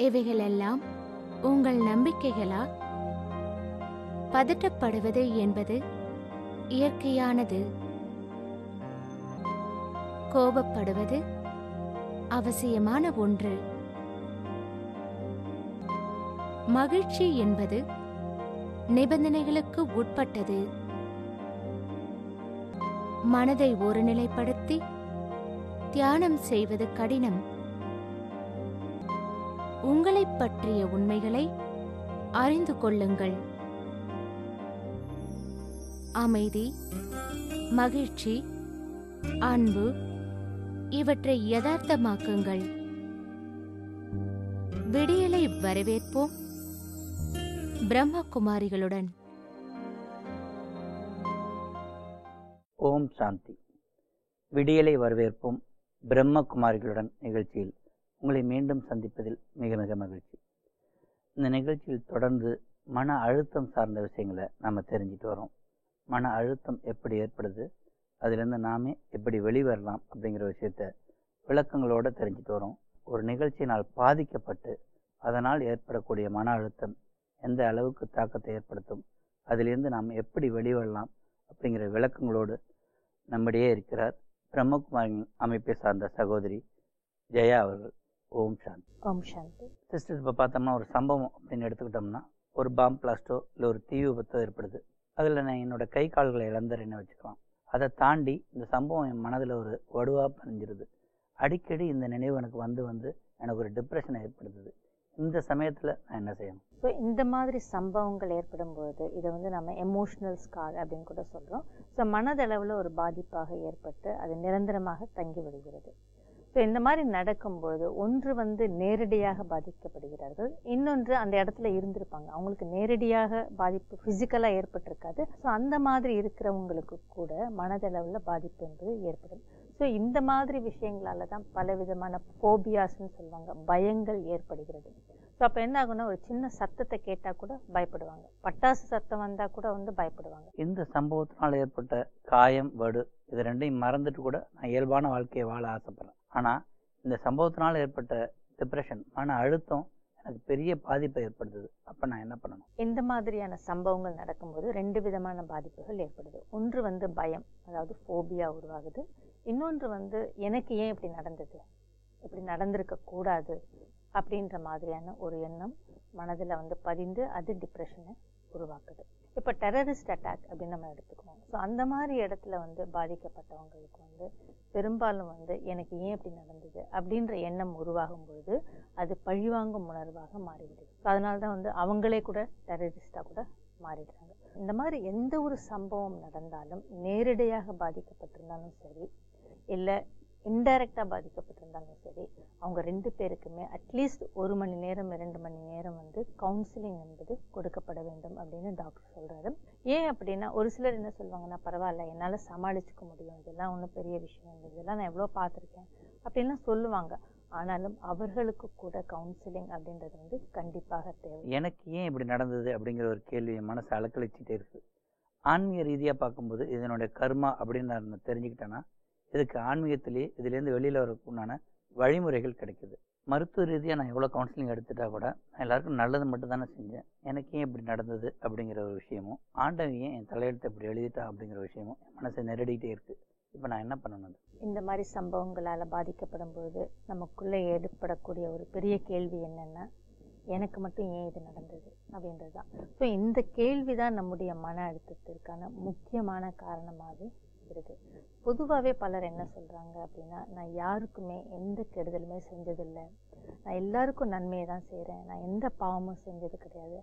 இவைகளெல்லாம் உங்கள் நம்பிக்கைகளா? பதட்டப்படுவது என்பது இயற்கையானது. கோபப்படுவது அவசியமான ஒன்று. மகிழ்ச்சி என்பது நிபந்தனைகளுக்கு உட்பட்டது. மனதை ஒருநிலைப்படுத்தி தியானம் செய்வது கடினம். உங்களைப் பற்றிய உண்மைகளை அறிந்து கொள்ளுங்கள். அமைதி, மகிழ்ச்சி, அன்பு இவற்றை யதார்த்தமாக்குங்கள். விடியலை வரவேற்போம். பிரம்மகுமாரிகளுடன். ஓம் சாந்தி. விடியலை வரவேற்போம் பிரம்மகுமாரிகளுடன் நிகழ்ச்சியில் உங்களை மீண்டும் சந்திப்பதில் மிக மிக மகிழ்ச்சி. இந்த நிகழ்ச்சியில் தொடர்ந்து மன அழுத்தம் சார்ந்த விஷயங்களை நாம் தெரிஞ்சுட்டு வரோம். மன அழுத்தம் எப்படி ஏற்படுது, அதிலிருந்து நாமே எப்படி வெளிவரலாம் அப்படிங்கிற விஷயத்த விளக்கங்களோடு தெரிஞ்சுட்டு வரோம். ஒரு நிகழ்ச்சியினால் பாதிக்கப்பட்டு அதனால் ஏற்படக்கூடிய மன அழுத்தம் எந்த அளவுக்கு தாக்கத்தை ஏற்படுத்தும், அதிலிருந்து நாம் எப்படி வெளிவரலாம் அப்படிங்கிற விளக்கங்களோடு நம்மிடையே இருக்கிறார் பிரம்மகுமாரி அமைப்பை சார்ந்த சகோதரி ஜெயா அவர்கள். ஓம் சாந்தி. ஓம் சாந்தி. சிஸ்டர், இப்போ பார்த்தோம்னா ஒரு சம்பவம் அப்படின்னு எடுத்துக்கிட்டோம்னா, ஒரு பாம்பு பிளாஸ்டோ இல்லை ஒரு தீ விபத்தோ ஏற்படுது. அதில் நான் என்னோட கை கால்களை இழந்துறேன்னு வச்சுக்கலாம். அதை தாண்டி இந்த சம்பவம் என் மனதில் ஒரு வடுவாக பதிஞ்சிருது. அடிக்கடி இந்த நினைவு எனக்கு வந்து எனக்கு ஒரு டிப்ரெஷனை ஏற்படுத்துது. இந்த சமயத்தில் நான் என்ன செய்யணும்? ஸோ இந்த மாதிரி சம்பவங்கள் ஏற்படும் பொழுது இதை நம்ம எமோஷ்னல் ஸ்கார் அப்படின்னு கூட சொல்கிறோம். ஸோ மனதளவில் ஒரு பாதிப்பாக ஏற்பட்டு அது நிரந்தரமாக தங்கி விடுகிறது. ஸோ இந்த மாதிரி நடக்கும்பொழுது ஒன்று நேரடியாக பாதிக்கப்படுகிறார்கள், இன்னொன்று அந்த இடத்துல இருந்திருப்பாங்க, அவங்களுக்கு நேரடியாக பாதிப்பு ஃபிசிக்கலாக ஏற்பட்டிருக்காது. ஸோ அந்த மாதிரி இருக்கிறவங்களுக்கு கூட மனதளவில் பாதிப்பு என்பது ஏற்படும். ஸோ இந்த மாதிரி விஷயங்களால தான் பல விதமான ஃபோபியாஸ்ன்னு சொல்லுவாங்க, பயங்கள் ஏற்படுகிறது. ஸோ அப்போ என்ன ஆகுன்னா, ஒரு சின்ன சத்தத்தை கேட்டால் கூட பயப்படுவாங்க, பட்டாசு சத்தம் வந்தால் கூட பயப்படுவாங்க. இந்த சம்பவத்தினால் ஏற்பட்ட காயம், வடு இது ரெண்டையும் மறந்துட்டு கூட நான் இயல்பான வாழ்க்கையை வாழ ஆசைப்படுறேன். ஆனால் இந்த சம்பவத்தினால் ஏற்பட்ட டிப்ரெஷன், மன அழுத்தம் எனக்கு பெரிய பாதிப்பை ஏற்படுத்துது. அப்போ நான் என்ன பண்ணணும்? இந்த மாதிரியான சம்பவங்கள் நடக்கும்போது ரெண்டு விதமான பாதிப்புகள் ஏற்படுது. ஒன்று பயம், அதாவது ஃபோபியா உருவாகுது. இன்னொன்று எனக்கு ஏன் இப்படி நடந்தது, இப்படி நடந்திருக்க கூடாது அப்படின்ற மாதிரியான ஒரு எண்ணம் மனதில் பதிந்து அது டிப்ரெஷனை உருவாக்குது. இப்போ டெரரிஸ்ட் அட்டாக் அப்படின்னு நம்ம எடுத்துக்குவோம். ஸோ அந்த மாதிரி இடத்துல பாதிக்கப்பட்டவங்களுக்கு பெரும்பாலும் எனக்கு ஏன் இப்படி நடந்தது அப்படின்ற எண்ணம் உருவாகும் பொழுது அது பழிவாங்கும் உணர்வாக மாறிவிடுது. ஸோ அதனால தான் அவங்களே கூட டெரரிஸ்டாக கூட மாறிடுறாங்க. இந்த மாதிரி எந்த ஒரு சம்பவம் நடந்தாலும் நேரடியாக பாதிக்கப்பட்டிருந்தாலும் சரி, இல்லை இன்டைரக்டாக பாதிக்கப்பட்டிருந்தாலும் சரி, அவங்க ரெண்டு பேருக்குமே அட்லீஸ்ட் 1 மணி நேரம் 2 மணி நேரம் கவுன்சிலிங் என்பது கொடுக்கப்பட வேண்டும் அப்படின்னு டாக்டர் சொல்கிறாரு. ஏன் அப்படின்னா, ஒரு சிலர் என்ன சொல்லுவாங்கன்னா, பரவாயில்ல என்னால் சமாளிச்சுக்க முடியும், இதெல்லாம் ஒன்றும் பெரிய விஷயம் இல்லை, இதெல்லாம் நான் எவ்வளோ பார்த்துருக்கேன் அப்படின்லாம் சொல்லுவாங்க. ஆனாலும் அவர்களுக்கு கூட கவுன்சிலிங் அப்படின்றது கண்டிப்பாக தேவை. எனக்கு ஏன் இப்படி நடந்தது அப்படிங்கிற ஒரு கேள்வி என் மனசை அலக்கழிச்சிட்டே இருக்குது. ஆன்மீக ரீதியாக பார்க்கும்போது இதனுடைய கர்மா அப்படின்னு நான் தெரிஞ்சுக்கிட்டேன்னா, இதுக்கு ஆன்மீகத்திலேயே இதுலேருந்து வெளியில் வரக்குண்டான வழிமுறைகள் கிடைக்குது. மருத்துவ ரீதியாக நான் எவ்வளோ கவுன்சிலிங் எடுத்துட்டா கூட நான் எல்லாருக்கும் நல்லது மட்டும் தானே செஞ்சேன். எனக்கு ஏன் இப்படி நடந்தது அப்படிங்கிற ஒரு விஷயமும், ஆண்டவன் ஏன் என் தலையெழுத்தை இப்படி எழுதிட்டா அப்படிங்கிற விஷயமும் என் மனசை நெருடிக்கிட்டே இருக்குது. இப்போ நான் என்ன பண்ணணும்? இந்த மாதிரி சம்பவங்களால் பாதிக்கப்படும் பொழுது நமக்குள்ளே ஏற்படக்கூடிய ஒரு பெரிய கேள்வி என்னென்னா, எனக்கு மட்டும் ஏன் இது நடந்தது அப்படின்றது தான். ஸோ இந்த கேள்வி தான் நம்முடைய மன அழுத்தத்திற்கான முக்கியமான காரணமாக இருக்குது. பொதுவாகவே பலர் என்ன சொல்கிறாங்க அப்படின்னா, நான் யாருக்குமே எந்த கெடுதலுமே செஞ்சதில்லை, நான் எல்லாருக்கும் நன்மையை தான் செய்கிறேன், நான் எந்த பாவமும் செஞ்சது கிடையாது,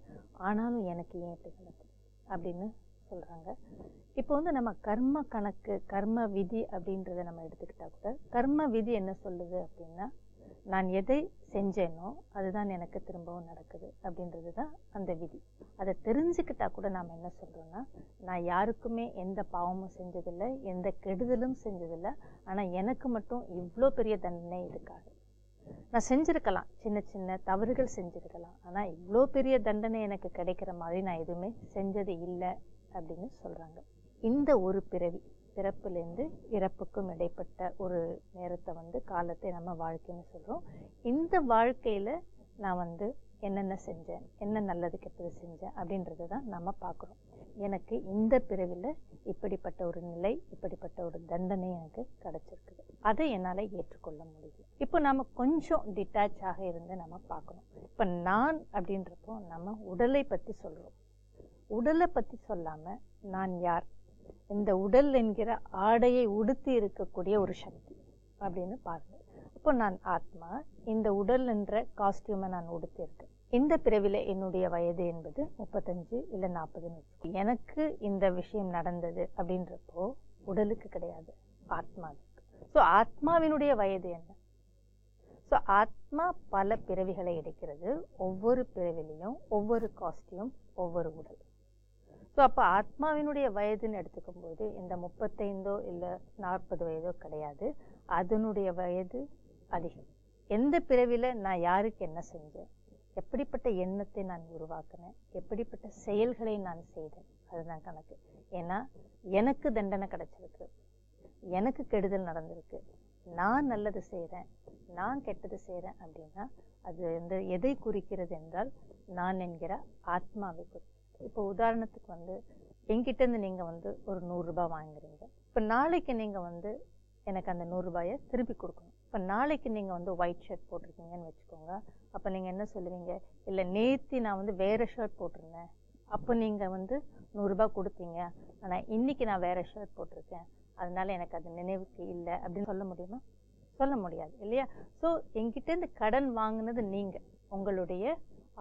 ஆனாலும் எனக்கு ஏன் இப்படி நடக்குது அப்படின்னு சொல்கிறாங்க. இப்போ நம்ம கர்ம கணக்கு, கர்ம விதி அப்படின்றத நம்ம எடுத்துக்கிட்டா கூட, கர்ம விதி என்ன சொல்லுது அப்படின்னா, நான் எதை செஞ்சேனோ அதுதான் எனக்கு திரும்பவும் நடக்குது அப்படின்றது தான் அந்த விதி. அதை தெரிஞ்சுக்கிட்டா கூட நாம் என்ன சொல்கிறோன்னா, நான் யாருக்குமே எந்த பாவமும் செஞ்சதில்லை, எந்த கெடுதலும் செஞ்சதில்லை, ஆனால் எனக்கு மட்டும் இவ்வளோ பெரிய தண்டனை இருக்காது. நான் செஞ்சுருக்கலாம், சின்ன சின்ன தவறுகள் செஞ்சுருக்கலாம், ஆனால் இவ்வளோ பெரிய தண்டனை எனக்கு கிடைக்கிற மாதிரி நான் எதுவுமே செஞ்சது இல்லை அப்படின்னு சொல்கிறாங்க. இந்த ஒரு பிறப்புலேருந்து இறப்புக்கும் இடைப்பட்ட ஒரு நேரத்தை காலத்தை நம்ம வாழ்க்கைன்னு சொல்கிறோம். இந்த வாழ்க்கையில் நான் வந்து என்னென்ன செஞ்சேன், என்ன நல்லது கெட்டது செஞ்சேன் அப்படின்றது தான் நம்ம பார்க்குறோம். எனக்கு இந்த பிறவியில் இப்படிப்பட்ட ஒரு நிலை, இப்படிப்பட்ட ஒரு தண்டனை எனக்கு கிடைச்சிருக்குது, அதை என்னால் ஏற்றுக்கொள்ள முடியல. இப்போ நம்ம கொஞ்சம் டிட்டாச் ஆக இருந்து நம்ம பார்க்கணும். இப்போ நான் அப்படின்றப்போ நம்ம உடலை பற்றி சொல்கிறோம். உடலை பற்றி சொல்லாமல் நான் யார், இந்த உடல் என்கிற ஆடையை உடுத்தி இருக்கக்கூடிய ஒரு சக்தி அப்படின்னு பாருங்க. இப்போ நான் ஆத்மா, இந்த உடல் என்ற காஸ்டியூமை நான் உடுத்தியிருக்கேன். இந்த பிறவில என்னுடைய வயது என்பது 35 இல்லை 40. எனக்கு இந்த விஷயம் நடந்தது அப்படின்றப்போ உடலுக்கு கிடையாது, ஆத்மாவுக்கு. ஸோ ஆத்மாவினுடைய வயது என்ன? ஸோ ஆத்மா பல பிறவிகளை எடுக்கிறது. ஒவ்வொரு பிறவிலையும் ஒவ்வொரு காஸ்டியூம், ஒவ்வொரு உடல். ஸோ அப்போ ஆத்மாவினுடைய வயதுன்னு எடுத்துக்கும் போது இந்த 35 இல்லை 40 வயதோ கிடையாது, அதனுடைய வயது அதிகம். எந்த பிறவில நான் யாருக்கு என்ன செஞ்சேன், எப்படிப்பட்ட எண்ணத்தை நான் உருவாக்கினேன், எப்படிப்பட்ட செயல்களை நான் செய்தேன், அதுதான் கணக்கு. ஏன்னா எனக்கு தண்டனை கிடைச்சிருக்கு, எனக்கு கெடுதல் நடந்திருக்கு, நான் நல்லது செய்கிறேன், நான் கெட்டது செய்கிறேன் அப்படின்னா அது வந்து எதை குறிக்கிறது என்றால் நான் என்கிற ஆத்மாவை குறிக்கிறது. இப்போ உதாரணத்துக்கு வந்து என்கிட்டேருந்து நீங்கள் வந்து ஒரு 100 ரூபாய் வாங்குறீங்க. இப்போ நாளைக்கு நீங்கள் வந்து எனக்கு அந்த 100 ரூபாயை திருப்பி கொடுக்கணும். இப்போ நாளைக்கு நீங்கள் வந்து ஒயிட் ஷர்ட் போட்டிருக்கீங்கன்னு வச்சுக்கோங்க. அப்போ நீங்கள் என்ன சொல்லுவீங்க, இல்லை நேற்று நான் வந்து வேறு ஷர்ட் போட்டிருந்தேன், அப்போ நீங்கள் வந்து 100 ரூபாய் கொடுத்தீங்க, ஆனால் இன்றைக்கி நான் வேறு ஷர்ட் போட்டிருக்கேன், அதனால எனக்கு அது நினைவுக்கு இல்லை அப்படின்னு சொல்ல முடியுமா? சொல்ல முடியாது இல்லையா? ஸோ என்கிட்டேருந்து கடன் வாங்கினது நீங்கள், உங்களுடைய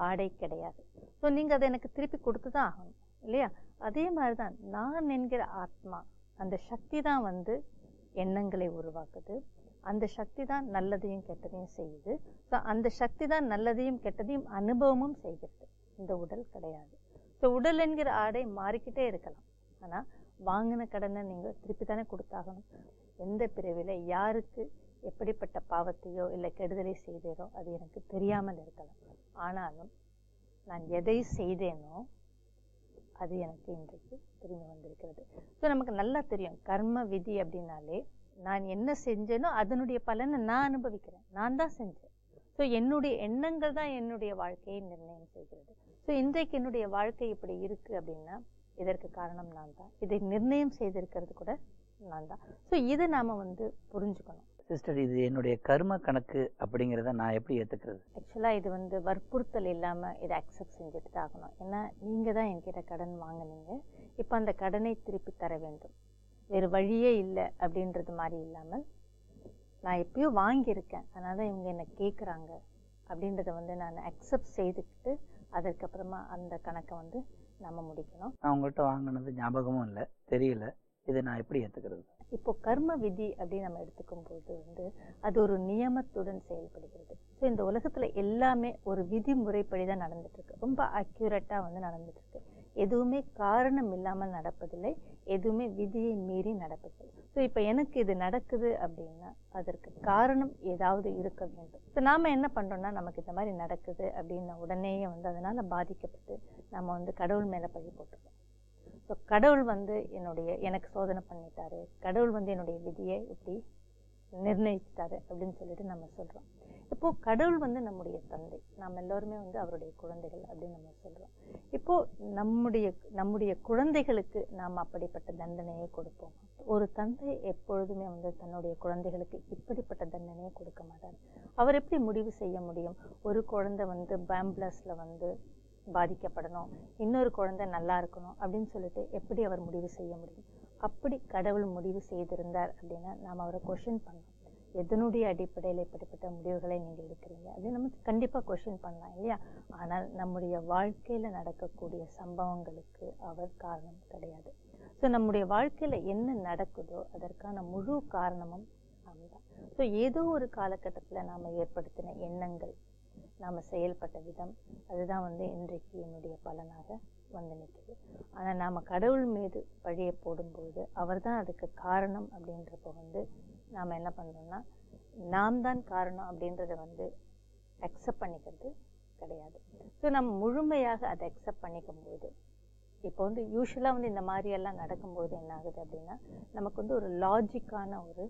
ஆடை கிடையாது. ஸோ நீங்கள் அதை எனக்கு திருப்பி கொடுத்து தான் ஆகணும் இல்லையா? அதே மாதிரி தான் நான் என்கிற ஆத்மா, அந்த சக்தி தான் வந்து எண்ணங்களை உருவாக்குது, அந்த சக்தி தான் நல்லதையும் கெட்டதையும் செய்யுது. ஸோ அந்த சக்தி தான் நல்லதையும் கெட்டதையும் அனுபவமும் செய்கிறது, இந்த உடல் கிடையாது. ஸோ உடல் என்கிற ஆடை மாறிக்கிட்டே இருக்கலாம், ஆனால் வாங்கின கடனை நீங்கள் திருப்பி தானே கொடுத்தாகணும். எந்த பிறவில யாருக்கு எப்படிப்பட்ட பாவத்தையோ இல்லை கெடுதலை செய்தேனோ அது எனக்கு தெரியாமல் இருக்கலாம், ஆனாலும் நான் எதை செய்தேனோ அது எனக்கு இன்றைக்கு திரும்பி வந்திருக்கிறது. ஸோ நமக்கு நல்லா தெரியும், கர்ம விதி அப்படின்னாலே நான் என்ன செஞ்சேனோ அதனுடைய பலனை நான் அனுபவிக்கிறேன், நான் தான் செஞ்சேன். ஸோ என்னுடைய எண்ணங்கள் தான் என்னுடைய வாழ்க்கையை நிர்ணயம் செய்கிறது. ஸோ இன்றைக்கு என்னுடைய வாழ்க்கை இப்படி இருக்குது அப்படின்னா இதற்கு காரணம் நான் தான், இதை நிர்ணயம் செய்திருக்கிறது கூட நான் தான். ஸோ இதை நாம் வந்து புரிஞ்சுக்கணும். சிஸ்டர், இது என்னுடைய கர்ம கணக்கு அப்படிங்கிறத நான் எப்படி ஏற்றுக்கிறது? ஆக்சுவலாக இது வந்து வற்புறுத்தல் இல்லாமல் இதை அக்செப்ட் செஞ்சுட்டு தான் ஆகணும். ஏன்னா நீங்கள் தான் என்கிட்ட கடன் வாங்கினீங்க, இப்போ அந்த கடனை திருப்பி தர வேண்டும், வேறு வழியே இல்லை அப்படின்றது மாதிரி இல்லாமல் நான் எப்பயோ வாங்கியிருக்கேன் அதனால தான் இவங்க என்னை கேட்குறாங்க அப்படின்றத வந்து நான் அக்செப்ட் செய்துக்கிட்டு அதற்கப்புறமா அந்த கணக்கை வந்து நம்ம முடிக்கணும். நான் உங்கள்கிட்ட வாங்கினது ஞாபகமும் இல்லை, தெரியல, இதை நான் எப்படி ஏற்றுக்கிறது? இப்போ கர்ம விதி அப்படின்னு நம்ம எடுத்துக்கும் போது வந்து அது ஒரு நியமத்துடன் செயல்படுகிறது. ஸோ இந்த உலகத்தில் எல்லாமே ஒரு விதிமுறைப்படி தான் நடந்துட்டு இருக்கு, ரொம்ப அக்யூரேட்டாக வந்து நடந்துட்டு இருக்கு. எதுவுமே காரணம் இல்லாமல் நடப்பதில்லை, எதுவுமே விதியை மீறி நடப்பதில்லை. ஸோ இப்போ எனக்கு இது நடக்குது அப்படின்னா அதற்கு காரணம் ஏதாவது இருக்க வேண்டும். ஸோ நாம் என்ன பண்ணுறோம்னா நமக்கு இந்த மாதிரி நடக்குது அப்படின்ன உடனேயே வந்து அதனால் பாதிக்கப்பட்டு நம்ம வந்து கடவுள் மேலே பழி போட்டுருக்கோம். ஸோ கடவுள் வந்து எனக்கு சோதனை பண்ணிட்டாரு, கடவுள் வந்து என்னுடைய விதியை இப்படி நிர்ணயிச்சிட்டாரு அப்படின்னு சொல்லிட்டு நம்ம சொல்கிறோம். இப்போது கடவுள் வந்து நம்முடைய தந்தை, நாம் எல்லோருமே வந்து அவருடைய குழந்தைகள் அப்படின்னு நம்ம சொல்கிறோம். இப்போது நம்முடைய குழந்தைகளுக்கு நாம் அப்படிப்பட்ட தண்டனையை கொடுப்போம். ஒரு தந்தை எப்பொழுதுமே வந்து தன்னுடைய குழந்தைகளுக்கு இப்படிப்பட்ட தண்டனையை கொடுக்க மாட்டார். அவர் எப்படி முடிவு செய்ய முடியும், ஒரு குழந்தை வந்து பேம்பிளஸில் வந்து பாதிக்கப்படணும், இன்னொரு குழந்தை நல்லா இருக்கணும் அப்படின்னு சொல்லிட்டு எப்படி அவர் முடிவு செய்ய முடியும்? அப்படி கடவுள் முடிவு செய்திருந்தார் அப்படின்னா நாம் அவரை கொஷின் பண்ணலாம், எதனுடைய அடிப்படையில் இப்படிப்பட்ட முடிவுகளை நீங்கள் எடுக்கிறீங்க அப்படின்னு நம்ம கண்டிப்பாக கொஷின் பண்ணலாம் இல்லையா? ஆனால் நம்முடைய வாழ்க்கையில் நடக்கக்கூடிய சம்பவங்களுக்கு அவர் காரணம் கிடையாது. ஸோ நம்முடைய வாழ்க்கையில் என்ன நடக்குதோ அதற்கான முழு காரணமும் நாம் தான். ஸோ ஏதோ ஒரு காலகட்டத்தில் நாம் ஏற்படுத்தின எண்ணங்கள், நாம் செயல்பட்ட விதம், அதுதான் வந்து இன்றைக்கு என்னுடைய பலனாக வந்து நிற்குது. ஆனால் நாம் கடவுள் மீது பழியை போடும்போது அவர் தான் அதுக்கு காரணம் அப்படின்றப்ப வந்து நாம் என்ன பண்ணுறோம்னா நாம் தான் காரணம் அப்படின்றத வந்து அக்செப்ட் பண்ணிக்கிறது கிடையாது. ஸோ நம்ம முழுமையாக அதை அக்செப்ட் பண்ணிக்கும் போது இப்போ வந்து யூஸ்வலாக வந்து இந்த மாதிரியெல்லாம் நடக்கும்போது என்ன ஆகுது அப்படின்னா நமக்கு வந்து ஒரு லாஜிக்கான ஒரு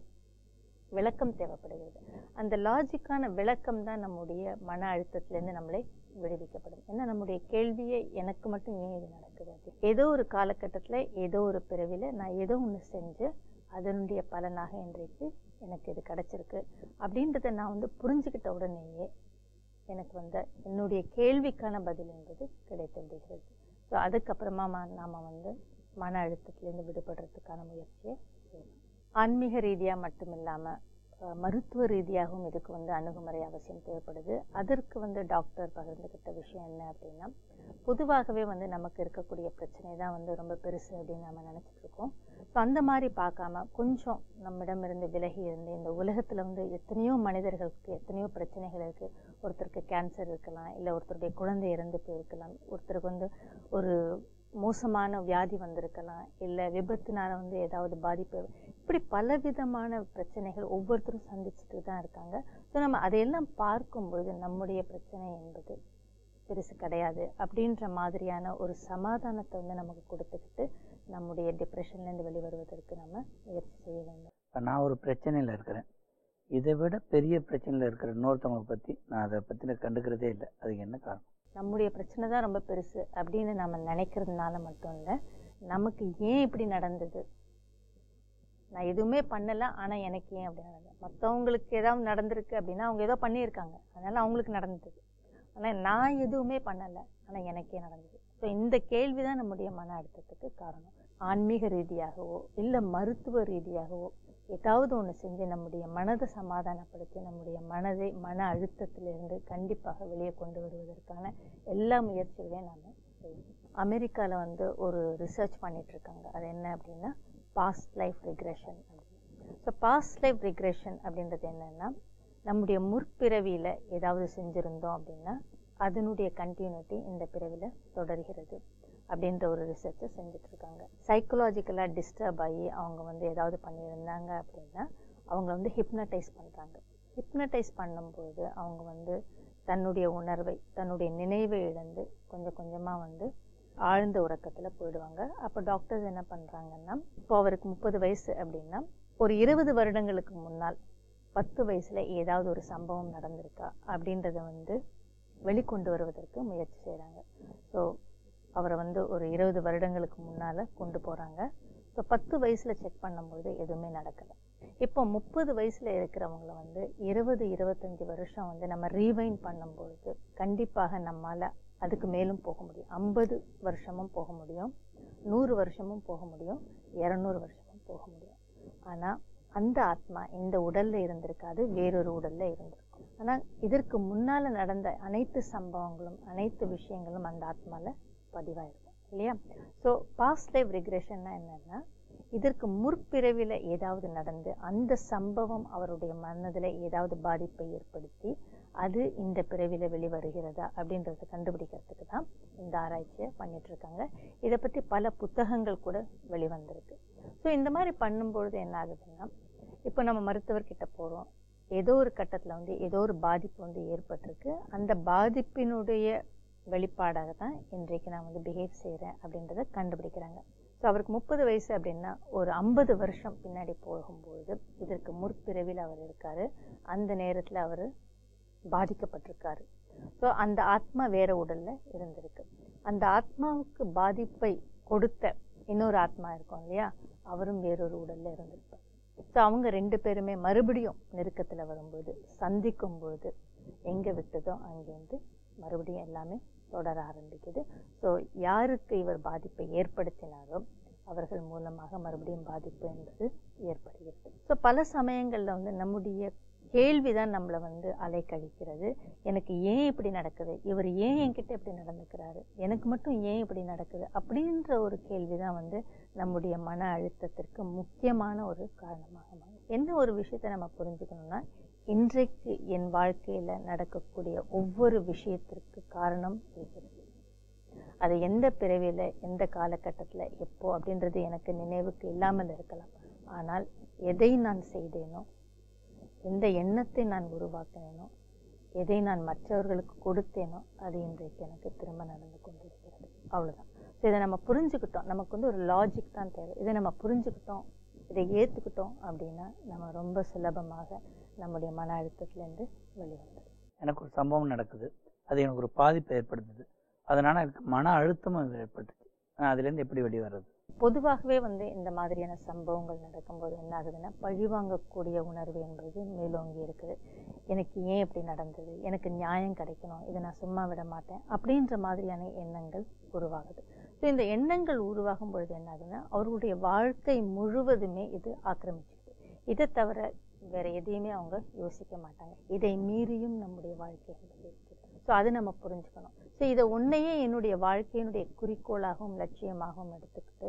விளக்கம் தேவைப்படுகிறது. அந்த லாஜிக்கான விளக்கம் தான் நம்முடைய மன அழுத்தத்திலேருந்து நம்மளை விடுவிக்கப்படும். ஏன்னா நம்முடைய கேள்வியே எனக்கு மட்டும் ஏன் இது நடக்குது அப்படி. ஏதோ ஒரு காலகட்டத்தில் ஏதோ ஒரு பிறவில நான் ஏதோ ஒன்று செஞ்சு அதனுடைய பலனாக இன்றைக்கு எனக்கு இது கிடைச்சிருக்கு அப்படின்றத நான் புரிஞ்சுக்கிட்ட உடனேயே எனக்கு என்னுடைய கேள்விக்கான பதில் என்பது கிடைத்து விடுகிறது. ஸோ அதுக்கப்புறமா நாம் மன அழுத்தத்திலேருந்து விடுபடுறதுக்கான முயற்சியை செய்யணும். ஆன்மீக ரீதியாக மட்டும் இல்லாமல் மருத்துவ ரீதியாகவும் இதுக்கு அணுகுமுறை அவசியம் தேவைப்படுது. அதற்கு டாக்டர் பகிர்ந்துக்கிட்ட விஷயம் என்ன அப்படின்னா, பொதுவாகவே நமக்கு இருக்கக்கூடிய பிரச்சனை தான் ரொம்ப பெருசு அப்படின்னு நம்ம நினச்சிட்டு இருக்கோம். ஸோ அந்த மாதிரி பார்க்காம கொஞ்சம் நம்மிடமிருந்து விலகி இருந்து, இந்த உலகத்தில் எத்தனையோ மனிதர்களுக்கு எத்தனையோ பிரச்சனைகள் இருக்குது. ஒருத்தருக்கு கேன்சர் இருக்கலாம், இல்லை ஒருத்தருடைய குழந்தை இறந்து போயிருக்கலாம், ஒருத்தருக்கு ஒரு மோசமான வியாதி வந்திருக்கலாம், இல்லை விபத்துனால ஏதாவது பாதிப்பு, இப்படி பலவிதமான பிரச்சனைகள் ஒவ்வொருத்தரும் சந்திச்சுட்டு தான் இருக்காங்க. ஸோ நம்ம அதையெல்லாம் பார்க்கும்பொழுது நம்முடைய பிரச்சனை என்பது பெருசு கிடையாது அப்படின்ற மாதிரியான ஒரு சமாதானத்தை நமக்கு கொடுத்துக்கிட்டு நம்முடைய டிப்ரெஷன்லேருந்து வெளிவருவதற்கு நம்ம முயற்சி செய்ய வேண்டும். இப்போ நான் ஒரு பிரச்சனையில் இருக்கிறேன், இதை விட பெரிய பிரச்சனையில் இருக்கிற இன்னொருத்தவங்களை பற்றி நான் அதை பற்றி கண்டுக்கிறதே இல்லை. அதுக்கு என்ன காரணம்? நம்முடைய பிரச்சனை தான் ரொம்ப பெருசு அப்படின்னு நம்ம நினைக்கிறதுனால மட்டும் இல்லை, நமக்கு ஏன் இப்படி நடந்தது, நான் எதுவுமே பண்ணலை ஆனால் எனக்கு ஏன் அப்படி நடந்தது. மற்றவங்களுக்கு ஏதாவது நடந்திருக்கு அப்படின்னா அவங்க ஏதோ பண்ணியிருக்காங்க, அதனால் அவங்களுக்கு நடந்தது. ஆனால் நான் எதுவுமே பண்ணலை ஆனால் எனக்கே நடந்தது. ஸோ இந்த கேள்வி தான் நம்முடைய மன அழுத்தத்துக்கு காரணம். ஆன்மீக ரீதியாகவோ இல்லை மருத்துவ ரீதியாகவோ ஏதாவது ஒன்று செஞ்சு நம்முடைய மனதை சமாதானப்படுத்தி நம்முடைய மன அழுத்தத்திலிருந்து கண்டிப்பாக வெளியே கொண்டு வருவதற்கான எல்லா முயற்சிகளையும் நாம் செய்யணும். அமெரிக்காவில் ஒரு ரிசர்ச் பண்ணிகிட்ருக்காங்க. அது என்ன அப்படின்னா பாஸ்ட் லைஃப் ரிக்ரெஷன் அப்படின்னு. ஸோ பாஸ்ட் லைஃப் ரிக்ரெஷன் அப்படின்றது என்னென்னா, நம்முடைய முற்பிறவியில் ஏதாவது செஞ்சுருந்தோம் அப்படின்னா அதனுடைய கண்டினியூட்டி இந்த பிறவியில் தொடர்கிறது அப்படின்ற ஒரு ரிசர்ச்சை செஞ்சிட்ருக்காங்க. சைக்கலாஜிக்கலாக டிஸ்டர்ப் ஆகி அவங்க ஏதாவது பண்ணியிருந்தாங்க அப்படின்னா அவங்கள ஹிப்னடைஸ் பண்ணுறாங்க. ஹிப்னடைஸ் பண்ணும்போது அவங்க தன்னுடைய உணர்வை தன்னுடைய நினைவை இழந்து கொஞ்சம் கொஞ்சமாக ஆழ்ந்த உறக்கத்தில் போயிடுவாங்க. அப்போ டாக்டர்ஸ் என்ன பண்ணுறாங்கன்னா, இப்போ அவருக்கு 30 வயசு அப்படின்னா ஒரு 20 வருடங்களுக்கு முன்னால் 10 வயசில் ஏதாவது ஒரு சம்பவம் நடந்திருக்கா அப்படின்றத வெளிக்கொண்டு வருவதற்கு முயற்சி செய்கிறாங்க. ஸோ அவரை ஒரு 20 வருடங்களுக்கு முன்னால் கொண்டு போகிறாங்க. ஸோ 10 வயசில் செக் பண்ணும்போது எதுவுமே நடக்கலை. இப்போ 30 வயசில் இருக்கிறவங்கள 20-25 வருஷம் நம்ம ரீவைன் பண்ணும்பொழுது கண்டிப்பாக நம்மால் அதுக்கு மேலும் போக முடியும். 50 வருஷமும் போக முடியும், 100 வருஷமும் போக முடியும், 200 வருஷமும் போக முடியும். ஆனால் அந்த ஆத்மா இந்த உடலில் இருந்திருக்காது, வேறொரு உடலில் இருந்திருக்கும். ஆனால் இதற்கு முன்னால் நடந்த அனைத்து சம்பவங்களும் அனைத்து விஷயங்களும் அந்த ஆத்மாவில் பதிவாயிருக்கும் இல்லையா? ஸோ பாஸ்ட் லைஃப் ரிக்ரெஷன்னா என்னென்னா, இதற்கு முற்பிறவியில் ஏதாவது நடந்து அந்த சம்பவம் அவருடைய மனதில் ஏதாவது பாதிப்பை ஏற்படுத்தி அது இந்த பிறவியில் வெளிவருகிறதா அப்படின்றத கண்டுபிடிக்கிறதுக்கு தான் இந்த ஆராய்ச்சியை பண்ணிகிட்ருக்காங்க. இதை பற்றி பல புத்தகங்கள் கூட வெளிவந்திருக்கு. ஸோ இந்த மாதிரி பண்ணும்பொழுது என்ன ஆகுதுன்னா, இப்போ நம்ம மருத்துவர்கிட்ட போகிறோம், ஏதோ ஒரு கட்டத்தில் ஏதோ ஒரு பாதிப்பு ஏற்பட்டிருக்கு, அந்த பாதிப்பினுடைய வெளிப்பாடாக தான் இன்றைக்கு நான் பிஹேவ் செய்கிறேன் அப்படின்றத கண்டுபிடிக்கிறாங்க. ஸோ அவருக்கு 30 வயசு அப்படின்னா ஒரு 50 வருஷம் பின்னாடி போகும்போது இதற்கு முற்பிறவியில் அவர் இருக்கார், அந்த நேரத்தில் அவர் பாதிக்கப்பட்டிருக்காரு. ஸோ அந்த ஆத்மா வேற உடலில் இருந்திருக்கு. அந்த ஆத்மாவுக்கு பாதிப்பை கொடுத்த இன்னொரு ஆத்மா இருக்கும் இல்லையா, அவரும் வேறொரு உடலில் இருந்திருப்பார். ஸோ அவங்க 2 பேருமே மறுபடியும் நெருக்கத்தில் வரும்போது சந்திக்கும் பொழுது எங்கே விட்டதோ அங்கேருந்து மறுபடியும் எல்லாமே தொடர ஆரம்பிக்குது. ஸோ யாருக்கு இவர் பாதிப்பை ஏற்படுத்தினாரோ அவர்கள் மூலமாக மறுபடியும் பாதிப்பு என்பது ஏற்படுகிறது. ஸோ பல சமயங்களில் நம்முடைய கேள்விதான் நம்மளை அலைக்கழிக்கிறது. எனக்கு ஏன் இப்படி நடக்குது, இவர் ஏன் என்கிட்ட இப்படி நடந்துக்கிறாரு, எனக்கு மட்டும் ஏன் இப்படி நடக்குது அப்படின்ற ஒரு கேள்விதான் நம்முடைய மன அழுத்தத்திற்கு முக்கியமான ஒரு காரணமாக மாறும். என்ன ஒரு விஷயத்தை நம்ம புரிஞ்சுக்கணும்னா, இன்றைக்கு என் வாழ்க்கையில் நடக்கக்கூடிய ஒவ்வொரு விஷயத்திற்கு காரணம் இருக்கிறது. அது எந்த பிறவியில் எந்த காலகட்டத்தில் எப்போ அப்படின்றது எனக்கு நினைவுக்கு இல்லாமல் இருக்கலாம். ஆனால் எதை நான் செய்தேனோ, எந்த எண்ணத்தை நான் உருவாக்கினேனோ, எதை நான் மற்றவர்களுக்கு கொடுத்தேனோ அது இன்றைக்கு எனக்கு திரும்ப நடந்து கொண்டிருக்கிறது. அவ்வளோதான். ஸோ இதை நம்ம புரிஞ்சுக்கிட்டோம். நமக்கு ஒரு லாஜிக் தான் தேவை. இதை நம்ம புரிஞ்சுக்கிட்டோம், இதை ஏற்றுக்கிட்டோம் அப்படின்னா நம்ம ரொம்ப சுலபமாக நம்முடைய மன அழுத்தத்துலேருந்து வெளிவந்துடும். எனக்கு ஒரு சம்பவம் நடக்குது, அது எனக்கு ஒரு பாதிப்பை ஏற்படுத்துது, அதனால் எனக்கு மன அழுத்தமும் ஏற்பட்டுச்சு. நான் அதுலேருந்து எப்படி வெளியே வர்றது? பொதுவாகவே இந்த மாதிரியான சம்பவங்கள் நடக்கும்போது என்ன ஆகுதுன்னா, பழிவாங்கக்கூடிய உணர்வு என்பது மேலோங்கி இருக்குது. எனக்கு ஏன் இப்படி நடந்தது, எனக்கு நியாயம் கிடைக்கணும், இதை நான் சும்மா விட மாட்டேன் அப்படின்ற மாதிரியான எண்ணங்கள் உருவாகுது. ஸோ இந்த எண்ணங்கள் உருவாகும் பொழுது என்ன ஆகுதுன்னா, அவர்களுடைய வாழ்க்கை முழுவதுமே இது ஆக்கிரமிச்சுது. இதை தவிர வேற எதையுமே அவங்க யோசிக்க மாட்டாங்க. இதை மீறியும் நம்முடைய வாழ்க்கை இருக்குது. ஸோ அதை நம்ம புரிஞ்சுக்கணும். ஸோ இதை உன்னையே என்னுடைய வாழ்க்கையினுடைய குறிக்கோளாகவும் லட்சியமாகவும் எடுத்துக்கிட்டு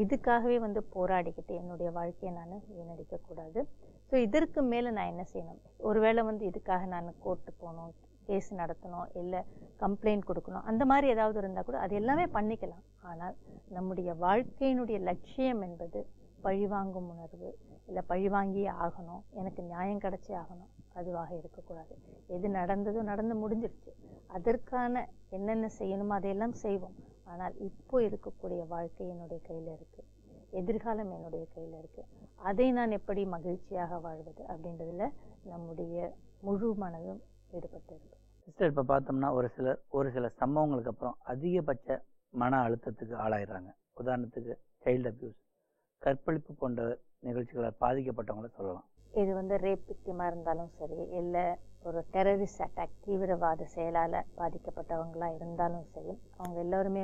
இதுக்காகவே போராடிக்கிட்டு என்னுடைய வாழ்க்கையை நான் வீணடிக்கக்கூடாது. ஸோ இதற்கு மேலே நான் என்ன செய்யணும், ஒருவேளை இதுக்காக நான் கோர்ட்டு போகணும், கேஸ் நடத்தணும், இல்லை கம்ப்ளைண்ட் கொடுக்கணும், அந்த மாதிரி ஏதாவது இருந்தால் கூட அது எல்லாமே பண்ணிக்கலாம். ஆனால் நம்முடைய வாழ்க்கையினுடைய லட்சியம் என்பது பழிவாங்கும் உணர்வு, இல்லை பழிவாங்கியே ஆகணும், எனக்கு நியாயம் கிடைச்சே ஆகணும், அதுவாக இருக்கக்கூடாது. எது நடந்ததோ நடந்து முடிஞ்சிடுச்சு, அதற்கான என்னென்ன செய்யணுமோ அதையெல்லாம் செய்வோம். ஆனால் இப்போ இருக்கக்கூடிய வாழ்க்கை என்னுடைய கையில் இருக்குது, எதிர்காலம் என்னுடைய கையில் இருக்குது, அதை நான் எப்படி மகிழ்ச்சியாக வாழ்வது அப்படின்றதுல நம்முடைய முழு மனதும் ஈடுபட்டு இருக்கு. சிஸ்டர், இப்போ பார்த்தோம்னா ஒரு சில சம்பவங்களுக்கு அப்புறம் அதிகபட்ச மன அழுத்தத்துக்கு ஆளாயிடுறாங்க. உதாரணத்துக்கு சைல்டு அப்யூஸ், கற்பழிப்பு போன்ற நிகழ்ச்சிகளால் பாதிக்கப்பட்டவங்கள சொல்லலாம். இது ரேப் விக்டிமாக இருந்தாலும் சரி, இல்லை ஒரு டெரரிஸ்ட் அட்டாக் தீவிரவாத செயலால் பாதிக்கப்பட்டவங்களாக இருந்தாலும் சரி, அவங்க எல்லோருமே